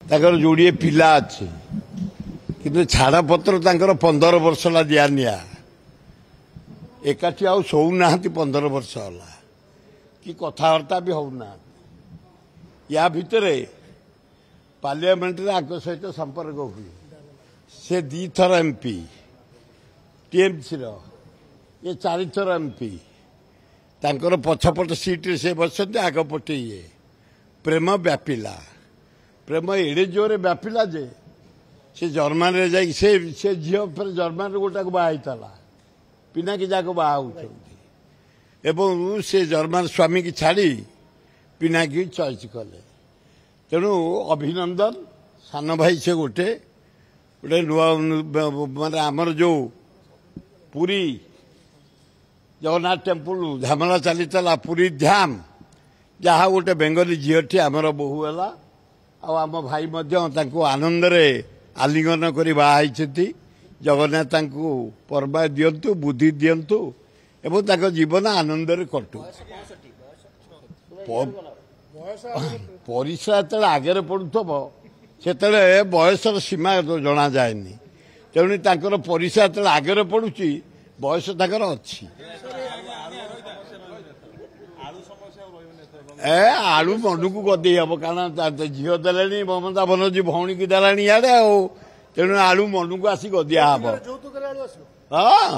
ତାଙ୍କର ଯୋଡ଼ିଏ ପିଲା ଅଛି କିନ୍ତୁ ଛାଡ଼ପତ୍ର ତାଙ୍କର 15 ବର୍ଷ ହେଲା ଦିଆ ନିଆ ଏକାଠି ଆଉ ଶୋଉନାହାନ୍ତି 15 ବର୍ଷ ହେଲା କି କଥାବାର୍ତ୍ତା ବି ହେଉନାହାନ୍ତି। ୟା ଭିତରେ ପାର୍ଲିଆମେଣ୍ଟରେ ଆଙ୍କ ସହିତ ସମ୍ପର୍କ ହୁଏ। ସେ 2 ଥର MP TMCର ଏ 4 ଥର MP ତାଙ୍କର ପଛପଟ ସିଟ୍ରେ ସେ ବସନ୍ତି ଆଗପଟେ ଇଏ ପ୍ରେମ ବ୍ୟାପିଲା ପ୍ରେମ ଏଡ଼େ ଜୋରରେ ବ୍ୟାପିଲା ଯେ ସେ ଜର୍ମାନୀରେ ଯାଇକି ସେ ଝିଅ ଫେରେ ଜର୍ମାନୀରେ ଗୋଟାକୁ ବାହା ହେଇଥିଲା ପିନାକି ଯାକ ବାହା ହେଉଛନ୍ତି ଏବଂ ସେ ଜର୍ମାନ ସ୍ୱାମୀକି ଛାଡ଼ି ପିନାକି ଚଏସ୍ କଲେ। ତେଣୁ ଅଭିନନ୍ଦନ ସାନ ଭାଇ ସେ ଗୋଟେ ନୂଆ ମାନେ ଆମର ଯେଉଁ ପୁରୀ ଜଗନ୍ନାଥ ଟେମ୍ପଲ ଝାମେଲା ଚାଲିଥିଲା ପୁରୀ ଧାମ ଯାହା ଗୋଟେ ବେଙ୍ଗଲୀ ଝିଅଟି ଆମର ବୋହୂ ହେଲା ଆଉ ଆମ ଭାଇ ମଧ୍ୟ ତାଙ୍କୁ ଆନନ୍ଦରେ ଆଲିଙ୍ଗନ କରି ବାହା ହେଇଛନ୍ତି। ଜଗନ୍ନାଥ ତାଙ୍କୁ ପରମା ଦିଅନ୍ତୁ ବୁଦ୍ଧି ଦିଅନ୍ତୁ ଏବଂ ତାଙ୍କ ଜୀବନ ଆନନ୍ଦରେ କଟୁ। ପରିସ୍ରା ଯେତେବେଳେ ଆଗରେ ପଡ଼ୁଥିବ ସେତେବେଳେ ବୟସର ସୀମା ଜଣାଯାଏନି। ତେଣୁ ତାଙ୍କର ପରିସ୍ରା ଯେତେବେଳେ ଆଗରେ ପଡ଼ୁଛି ବୟସ ତାଙ୍କର ଅଛି। ଆଳୁ ମନକୁ ଗଦେଇ ହବ କାରଣ ଝିଅ ଦେଲେଣି ମମତା ବନର୍ଜୀ ଭଉଣୀକି ଦେଲାଣି ଇଆଡ଼େ ଆଉ ତେଣୁ ଆଳୁ ମନକୁ ଆସି ଗଦିଆ ହବ। ହଁ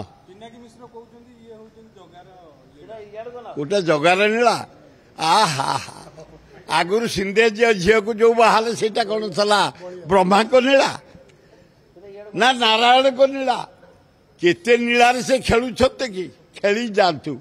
ଗୋଟେ ଜଗାର ନୀଳା ଆହା ଆଗରୁ ସିନ୍ଦେ ଝିଅକୁ ଯୋଉ ବାହାଲେ ସେଇଟା କଣ ଥିଲା ବ୍ରହ୍ମାଙ୍କ ନୀଳା ନା ନାରାୟଣଙ୍କ ନୀଳା? କେତେ ନୀଳାରେ ସେ ଖେଳୁଛନ୍ତି କି ଖେଳି ଯାଆନ୍ତୁ।